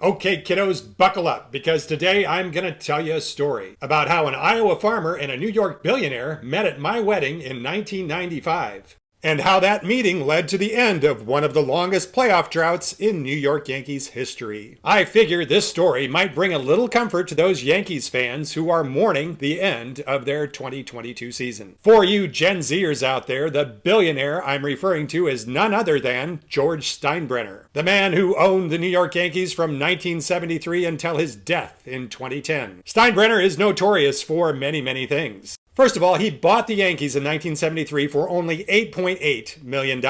Okay, kiddos, buckle up, because today I'm going to tell you a story about how an Iowa farmer and a New York billionaire met at my wedding in 1995. And how that meeting led to the end of one of the longest playoff droughts in New York Yankees history. I figure this story might bring a little comfort to those Yankees fans who are mourning the end of their 2022 season. For you Gen Zers out there, the billionaire I'm referring to is none other than George Steinbrenner, the man who owned the New York Yankees from 1973 until his death in 2010. Steinbrenner is notorious for many things. First of all, he bought the Yankees in 1973 for only $8.8 million.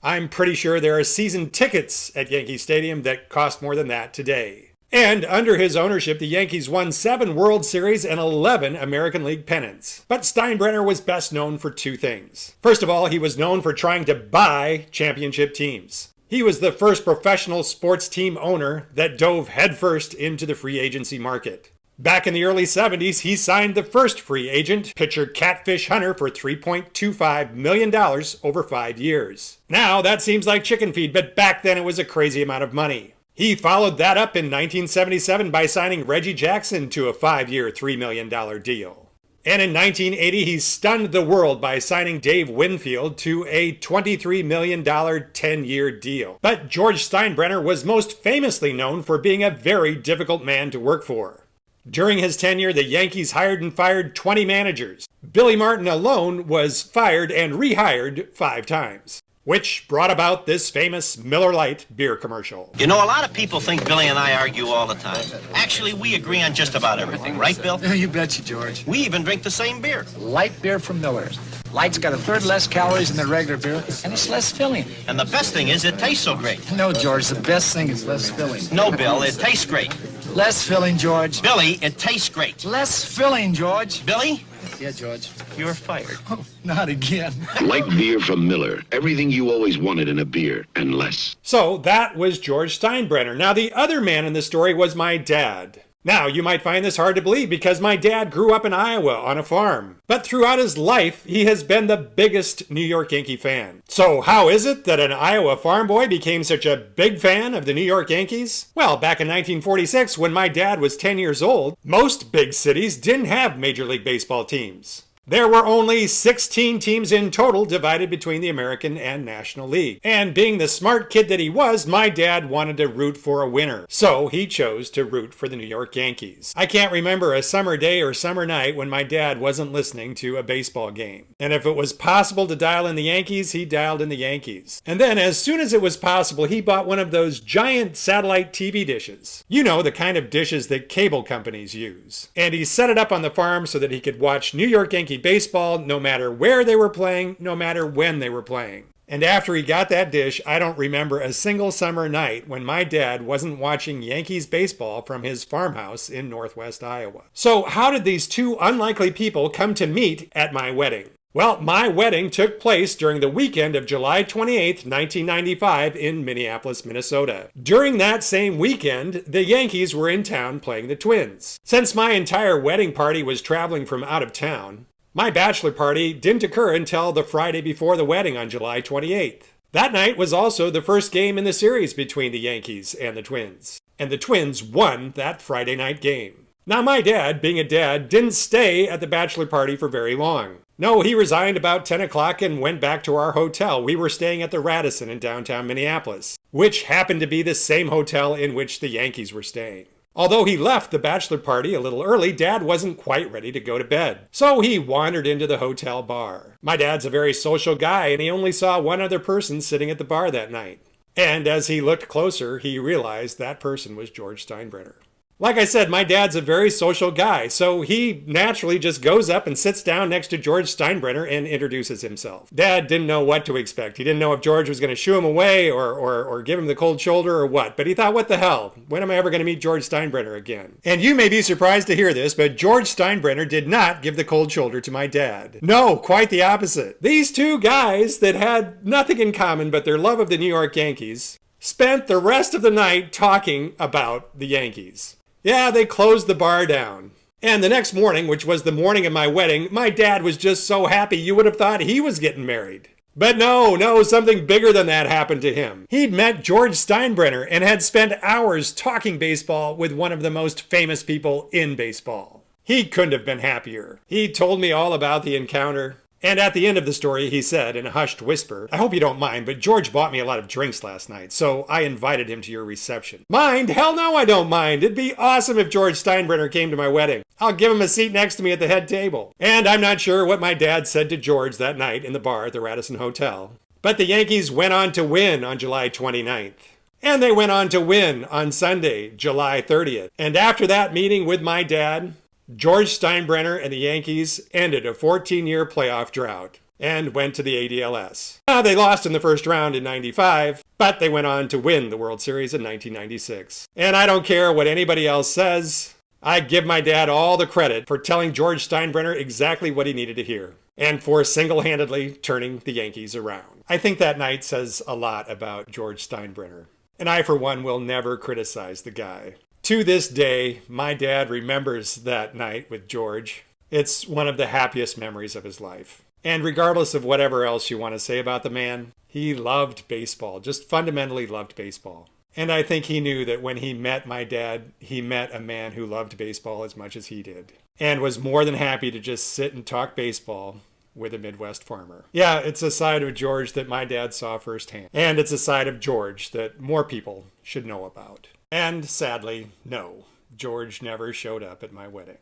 I'm pretty sure there are season tickets at Yankee Stadium that cost more than that today. And under his ownership, the Yankees won 7 World Series and 11 American League pennants. But Steinbrenner was best known for 2 things. First of all, he was known for trying to buy championship teams. He was the first professional sports team owner that dove headfirst into the free agency market. Back in the early 70s, he signed the first free agent, pitcher Catfish Hunter, for $3.25 million over 5 years. Now, that seems like chicken feed, but back then it was a crazy amount of money. He followed that up in 1977 by signing Reggie Jackson to a 5-year, $3 million deal. And in 1980, he stunned the world by signing Dave Winfield to a $23 million 10-year deal. But George Steinbrenner was most famously known for being a very difficult man to work for. During his tenure, the Yankees hired and fired 20 managers. Billy Martin alone was fired and rehired 5 times, which brought about this famous Miller Lite beer commercial. You know, a lot of people think Billy and I argue all the time. Actually, we agree on just about everything, right, Bill? You betcha, George. We even drink the same beer. Light beer from Miller's. Light's got a third less calories than the regular beer, and it's less filling. And the best thing is it tastes so great. No, George, the best thing is less filling. No, Bill, it tastes great. Less filling, George. Billy, it tastes great. Less filling, George. Billy? Yeah, George. You're fired. Oh, not again. Light beer from Miller. Everything you always wanted in a beer, and less. So that was George Steinbrenner. Now, the other man in the story was my dad. Now, you might find this hard to believe because my dad grew up in Iowa on a farm. But throughout his life, he has been the biggest New York Yankee fan. So how is it that an Iowa farm boy became such a big fan of the New York Yankees? Well, back in 1946, when my dad was 10 years old, most big cities didn't have Major League Baseball teams. There were only 16 teams in total divided between the American and National League. And being the smart kid that he was, my dad wanted to root for a winner. So he chose to root for the New York Yankees. I can't remember a summer day or summer night when my dad wasn't listening to a baseball game. And if it was possible to dial in the Yankees, he dialed in the Yankees. And then as soon as it was possible, he bought one of those giant satellite TV dishes. You know, the kind of dishes that cable companies use. And he set it up on the farm so that he could watch New York Yankee baseball no matter where they were playing, no matter when they were playing. And after he got that dish, I don't remember a single summer night when my dad wasn't watching Yankees baseball from his farmhouse in northwest Iowa. So how did these 2 unlikely people come to meet at my wedding? Well, my wedding took place during the weekend of July 28th, 1995 in Minneapolis, Minnesota. During that same weekend, the Yankees were in town playing the Twins. Since my entire wedding party was traveling from out of town, my bachelor party didn't occur until the Friday before the wedding on July 28th. That night was also the first game in the series between the Yankees and the Twins. And the Twins won that Friday night game. Now my dad, being a dad, didn't stay at the bachelor party for very long. No, he resigned about 10 o'clock and went back to our hotel. We were staying at the Radisson in downtown Minneapolis, which happened to be the same hotel in which the Yankees were staying. Although he left the bachelor party a little early, Dad wasn't quite ready to go to bed. So he wandered into the hotel bar. My dad's a very social guy, and he only saw one other person sitting at the bar that night. And as he looked closer, he realized that person was George Steinbrenner. Like I said, my dad's a very social guy, so he naturally just goes up and sits down next to George Steinbrenner and introduces himself. Dad didn't know what to expect. He didn't know if George was going to shoo him away or give him the cold shoulder or what, but he thought, what the hell? When am I ever going to meet George Steinbrenner again? And you may be surprised to hear this, but George Steinbrenner did not give the cold shoulder to my dad. No, quite the opposite. These 2 guys that had nothing in common but their love of the New York Yankees spent the rest of the night talking about the Yankees. Yeah, they closed the bar down. And the next morning, which was the morning of my wedding, my dad was just so happy you would have thought he was getting married. But no, something bigger than that happened to him. He'd met George Steinbrenner and had spent hours talking baseball with one of the most famous people in baseball. He couldn't have been happier. He told me all about the encounter. And at the end of the story, he said in a hushed whisper, "I hope you don't mind, but George bought me a lot of drinks last night, so I invited him to your reception." Mind? Hell no, I don't mind. It'd be awesome if George Steinbrenner came to my wedding. I'll give him a seat next to me at the head table. And I'm not sure what my dad said to George that night in the bar at the Radisson Hotel. But the Yankees went on to win on July 29th. And they went on to win on Sunday, July 30th. And after that meeting with my dad, George Steinbrenner and the Yankees ended a 14-year playoff drought and went to the ADLS. They lost in the first round in '95, but they went on to win the World Series in 1996. And I don't care what anybody else says, I give my dad all the credit for telling George Steinbrenner exactly what he needed to hear, and for single-handedly turning the Yankees around. I think that night says a lot about George Steinbrenner, and I, for one, will never criticize the guy. To this day, my dad remembers that night with George. It's one of the happiest memories of his life. And regardless of whatever else you want to say about the man, he loved baseball, just fundamentally loved baseball. And I think he knew that when he met my dad, he met a man who loved baseball as much as he did, and was more than happy to just sit and talk baseball with a Midwest farmer. Yeah, it's a side of George that my dad saw firsthand. And it's a side of George that more people should know about. And sadly, no, George never showed up at my wedding.